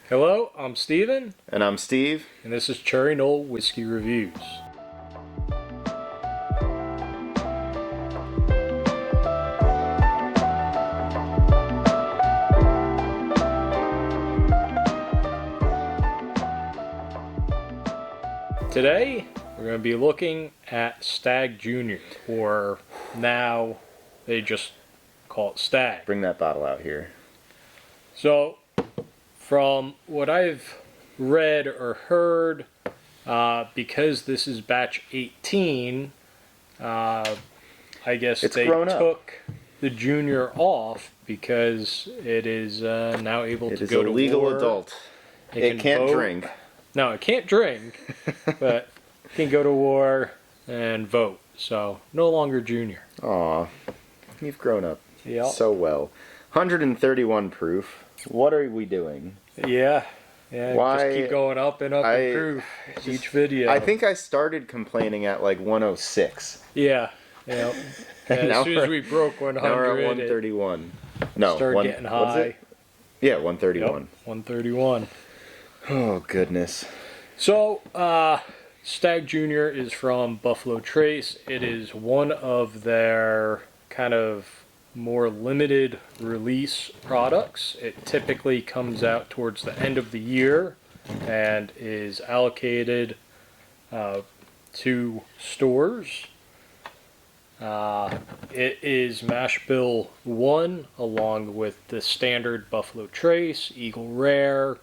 Hello, I'm Steven, And I'm Steve. and this is Cherry Knoll Whiskey Reviews. Today, we're going to be looking at Stagg Jr, or now they just call it Stagg. Bring that bottle out here. So, from what I've read or heard, because this is batch 18, I guess It's they grown up. took the junior off because it is now able It to is go a to legal war. adult. It It can can't vote. drink. No, it can't drink, but it can go to war and vote. So, no longer junior. Aw, you've grown up Yep. so well. 131 proof. What are we doing? Yeah, Why- just keep going up and up in proof each video. I think I started complaining at like 106. Yeah. Yeah. And now As soon as we're- we broke 100, Now we're at it 131. No, started getting what is high. it? Yeah, 131. Yep, 131. Oh, goodness. So, Stagg Jr. is from Buffalo Trace. It is one of their kind of more limited release products. It typically comes out towards the end of the year and is allocated to stores. It is mash bill 1 along with the standard Buffalo Trace, Eagle Rare,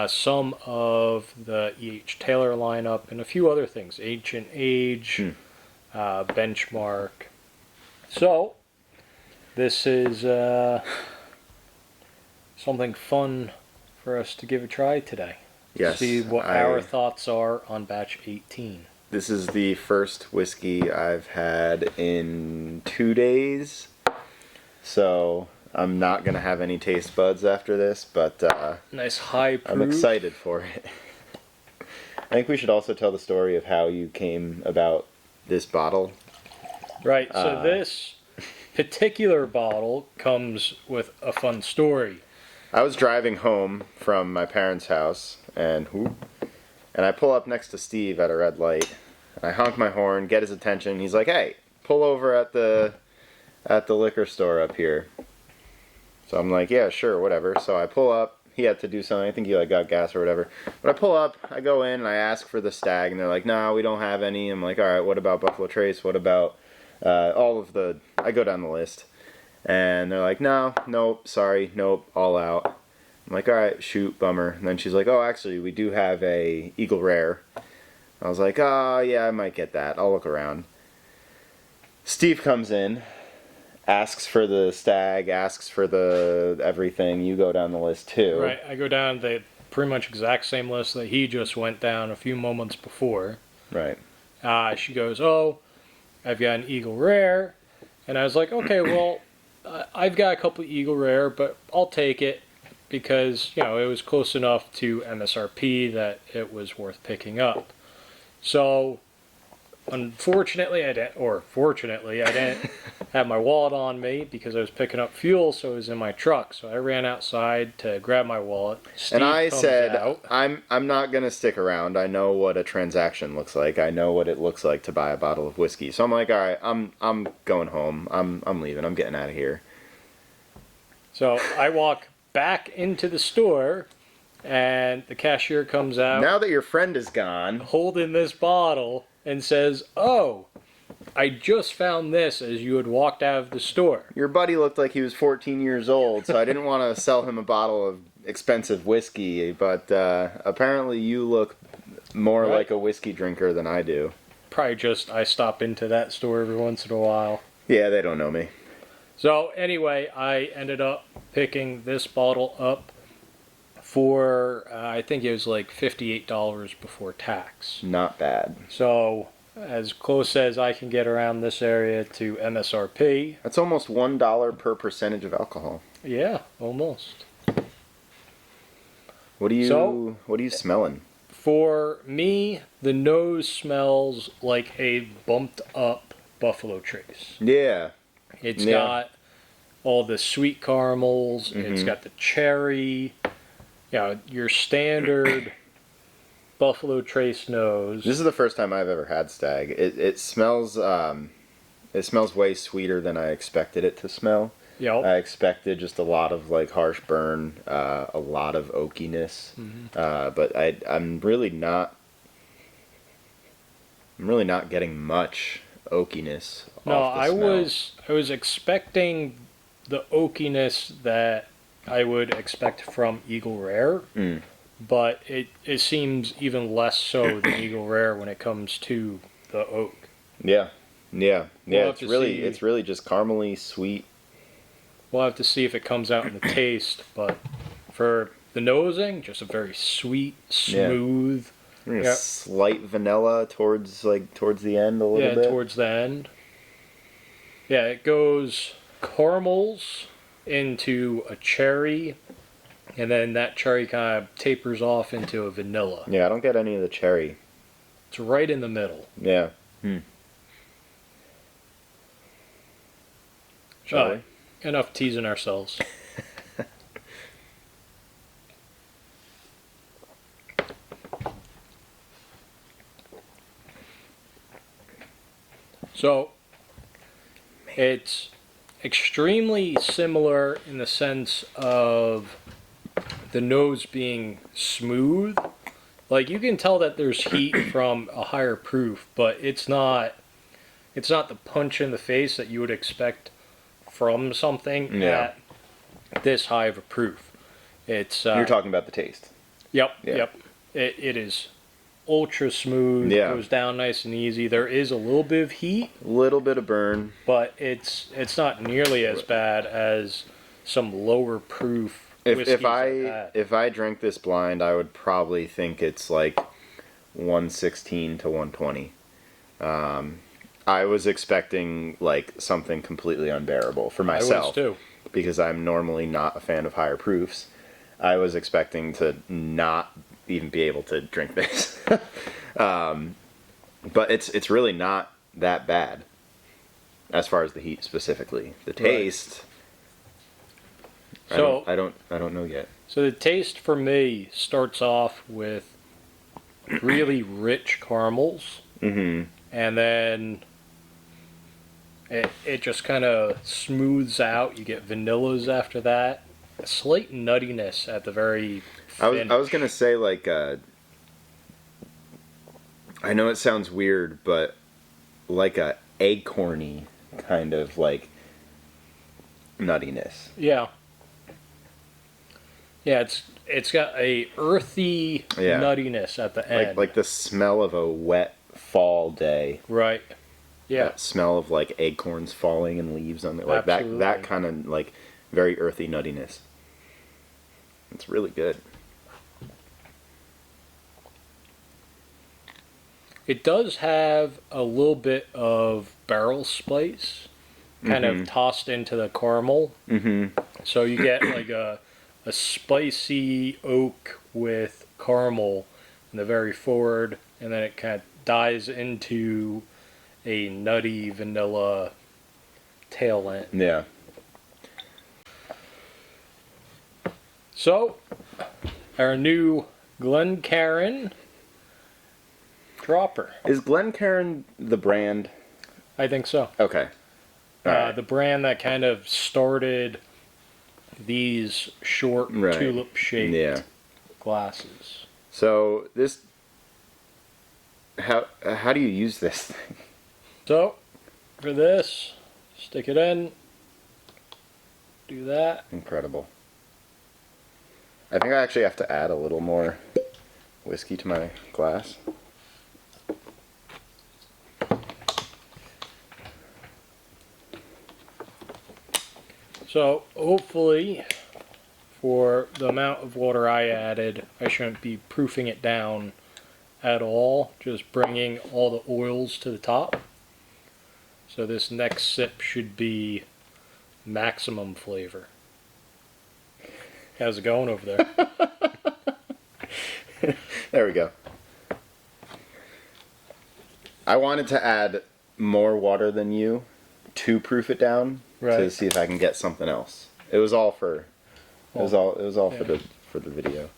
some of the E.H. Taylor lineup, and a few other things. Ancient Age, Benchmark. So, this is something fun for us to give a try today. Yes. See what our thoughts are on batch 18. This is the first whiskey I've had in 2 days, so I'm not going to have any taste buds after this, but Nice high proof. I'm excited for it. I think we should also tell the story of how you came about this bottle. Right, so this particular bottle comes with a fun story. I was driving home from my parents' house, and I pull up next to Steve at a red light. And I honk my horn, get his attention. He's like, "Hey, pull over at the liquor store up here." So I'm like, "Yeah, sure, whatever." So I pull up. He had to do something. I think he got gas or whatever. But I pull up. I go in and I ask for the Stagg, and they're like, "No, we don't have any." I'm like, "All right, what about Buffalo Trace? What about all of the?" I go down the list, and they're like, "No, nope, sorry, nope, all out." I'm like, "All right, shoot, bummer." And then she's like, "Oh, actually, we do have a Eagle Rare." I was like, "Oh, yeah, I might get that. I'll look around." Steve comes in, asks for the Stagg, asks for the everything. You go down the list too. Right, I go down the pretty much exact same list that he just went down a few moments before. Right. She goes, "Oh, I've got an Eagle Rare." And I was like, "Okay, well, I've got a couple Eagle Rare, but I'll take it because, you know, it was close enough to MSRP that it was worth picking up." So, unfortunately, fortunately, I didn't have my wallet on me because I was picking up fuel, so it was in my truck. So I ran outside to grab my wallet. Steve And I comes said, out. I'm not gonna stick around. I know what a transaction looks like. I know what it looks like to buy a bottle of whiskey. So I'm like, all right, I'm going home. I'm leaving. I'm getting out of here. So I walk back into the store, and the cashier comes out Now that your friend is gone, holding this bottle and says, "Oh, I just found this as you had walked out of the store." your buddy looked like he was 14 years old, so I didn't want to sell him a bottle of expensive whiskey, but apparently you look more Right. like a whiskey drinker than I do. Probably just I stop into that store every once in a while. Yeah, they don't know me. So anyway, I ended up picking this bottle up for, I think it was like $58 before tax. Not bad. So as close as I can get around this area to MSRP. That's almost $1 per percentage of alcohol. Yeah, almost. What are you smelling? For me, the nose smells like a bumped up Buffalo Trace. Yeah. It's Yeah. got all the sweet caramels. It's got the cherry. your standard Buffalo Trace nose. This is the first time I've ever had Stagg. It smells way sweeter than I expected it to smell. Yep. I expected just a lot of like harsh burn, a lot of oakiness, but I'm really not. I'm really not getting much oakiness. No, off the smell. I was expecting the oakiness that I would expect from Eagle Rare, but it seems even less so than Eagle Rare when it comes to the oak. Yeah. We'll have It's really just caramely sweet. We'll have to see if it comes out in the taste, but for the nosing, just a very sweet, smooth. A slight vanilla towards the end a little bit. Yeah, towards the end. Yeah, it goes caramels into a cherry, and then that cherry kind of tapers off into a vanilla. Yeah, I don't get any of the cherry. It's right in the middle. Yeah. Shall we? Enough teasing ourselves. So, it's extremely similar in the sense of the nose being smooth. Like, you can tell that there's heat from a higher proof, but it's not the punch in the face that you would expect from something at this high of a proof. It's You're talking about the taste. Yep. Yeah. Yep. It is ultra smooth. Yeah. Goes down nice and easy. There is a little bit of heat, A little bit of burn. but it's not nearly as bad as some lower proof whiskeys If I've had. if I drank this blind, I would probably think it's like 116 to 120. I was expecting like something completely unbearable for myself. I was too. Because I'm normally not a fan of higher proofs. I was expecting to not even be able to drink this. But it's really not that bad as far as the heat specifically. The taste, So I don't know yet. So the taste for me starts off with really rich caramels, Mm-hmm. and then it just kind of smooths out. You get vanillas after that. A slight nuttiness at the very finish. I was gonna say like I know it sounds weird, but like a acorny kind of like nuttiness. Yeah. Yeah, it's got a earthy nuttiness at the end. Like the smell of a wet fall day. Right. Yeah. That smell of like acorns falling and leaves on it. Like Absolutely. that kind of like very earthy nuttiness. It's really good. It does have a little bit of barrel spice kind of tossed into the caramel. Mm-hmm. So you get like a spicy oak with caramel in the very forward, and then it kind of dies into a nutty vanilla tail end. Yeah. So, our new Glencairn dropper. Is Glencairn the brand? I think so. Okay. All right. The brand that kind of started these short tulip-shaped glasses. So this, how do you use this thing? So, for this, stick it in, do that. Incredible. I think I actually have to add a little more whiskey to my glass. So, hopefully, for the amount of water I added, I shouldn't be proofing it down at all, just bringing all the oils to the top. So this next sip should be maximum flavor. How's it going over there? There we go. I wanted to add more water than you to proof it down to see if I can get something else. It was all for for the video.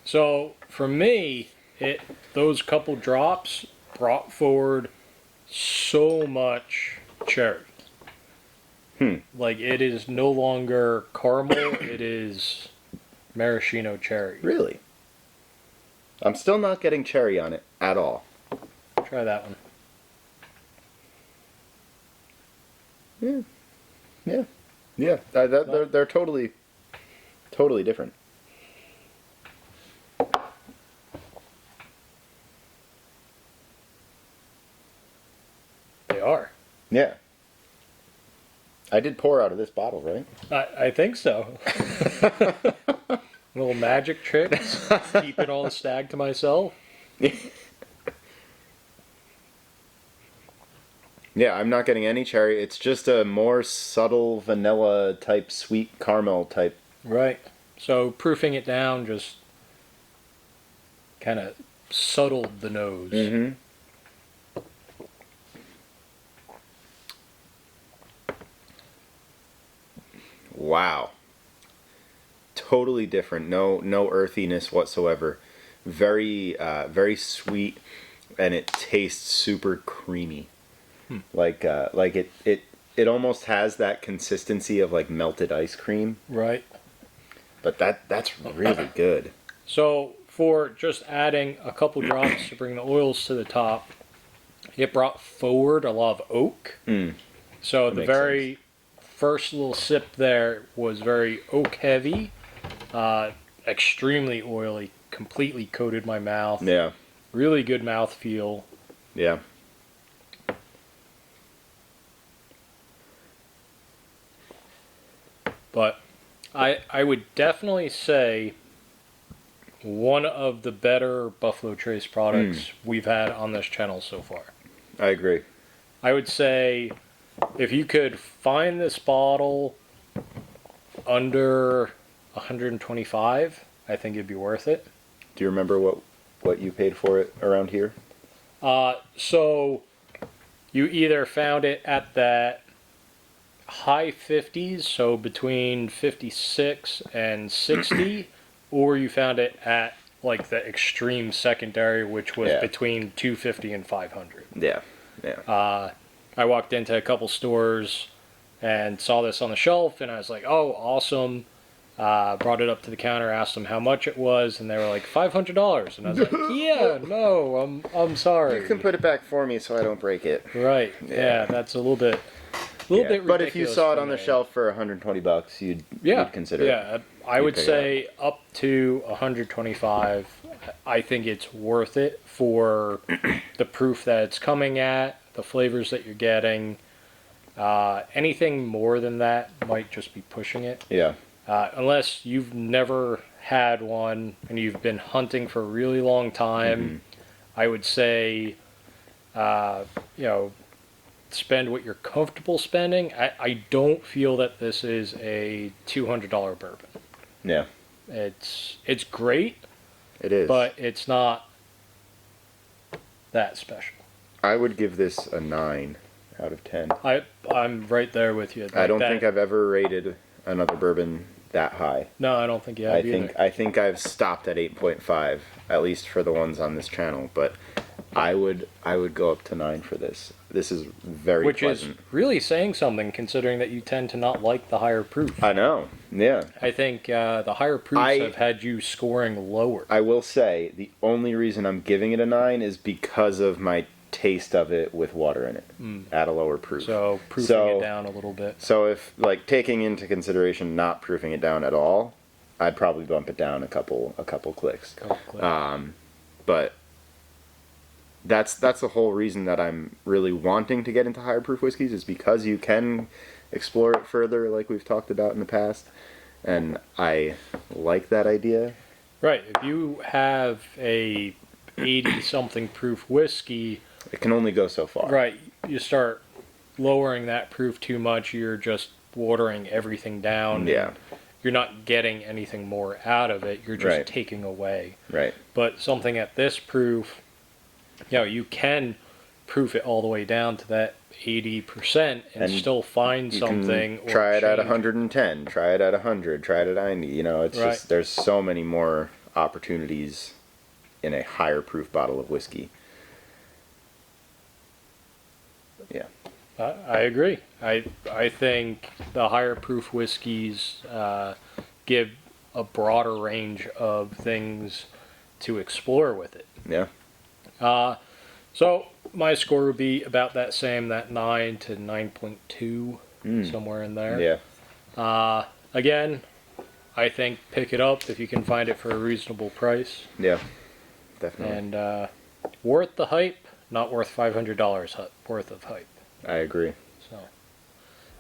So for me, those couple drops brought forward so much cherry. Like it is no longer caramel; it is maraschino cherry. Really? I'm still not getting cherry on it at all. Try that one. Yeah. They're totally different. They are. Yeah. I did pour out of this bottle, right? I think so. Little magic tricks. Keeping all the Stagg to myself. Yeah, I'm not getting any cherry. It's just a more subtle vanilla type, sweet caramel type. Right. So proofing it down just kind of subtled the nose. Mm-hmm. Wow. Totally different. No earthiness whatsoever. Very sweet, and it tastes super creamy. Like it almost has that consistency of like melted ice cream. Right. But that's really good. So for just adding a couple drops to bring the oils to the top, it brought forward a lot of oak. So the makes very first little sip there was very oak heavy, extremely oily, completely coated my mouth. Yeah. Really good mouth feel. Yeah. But I would definitely say one of the better Buffalo Trace products we've had on this channel so far. I agree. I would say if you could find this bottle under 125, I think it'd be worth it. Do you remember what you paid for it around here? So you either found it at that high 50s, so between 56 and 60, or you found it at like the extreme secondary, which was between 250 and 500. Yeah. I walked into a couple stores and saw this on the shelf, and I was like, oh, awesome. Brought it up to the counter, asked them how much it was, and they were like $500. And I was like, yeah, no, I'm sorry. You can put it back for me so I don't break it. Right. Yeah, that's a little bit ridiculous. But if you saw it on the shelf for $120, you'd consider it. Yeah, I would say up to 125. I think it's worth it for the proof that it's coming at, the flavors that you're getting. Anything more than that might just be pushing it. Yeah. Unless you've never had one and you've been hunting for a really long time, I would say, spend what you're comfortable spending. I don't feel that this is a $200 bourbon. Yeah. It's great. It is. But it's not that special. I would give this a 9 out of 10. I'm right there with you. Like I don't think I've ever rated another bourbon that high. No, I don't think you have either. I think I've stopped at 8.5, at least for the ones on this channel, but I would go up to 9 for this. This is very pleasant. Which is really saying something, considering that you tend to not like the higher proof. I know, yeah. I think the higher proofs have had you scoring lower. I will say, the only reason I'm giving it a 9 is because of my taste of it with water in it at a lower proof. So proofing it down a little bit. So if, like, taking into consideration not proofing it down at all, I'd probably bump it down a couple clicks. But that's the whole reason that I'm really wanting to get into higher proof whiskeys, is because you can explore it further, like we've talked about in the past, and I like that idea. Right. If you have a 80-something proof whiskey, it can only go so far. Right. You start lowering that proof too much, you're just watering everything down. Yeah. You're not getting anything more out of it. You're just taking away. Right. But something at this proof, you can proof it all the way down to that 80% and still find something. Try it at 110. Try it at 100. Try it at 90. It's just, there's so many more opportunities in a higher proof bottle of whiskey. Yeah. I agree. I think the higher proof whiskeys give a broader range of things to explore with it. Yeah. So my score would be about that same, that 9 to 9.2, somewhere in there. Yeah. Again, I think pick it up if you can find it for a reasonable price. Yeah. Definitely. And worth the hype, not worth $500 worth of hype. I agree. So,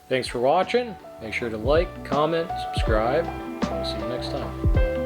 thanks for watching. Make sure to like, comment, subscribe. I'll see you next time.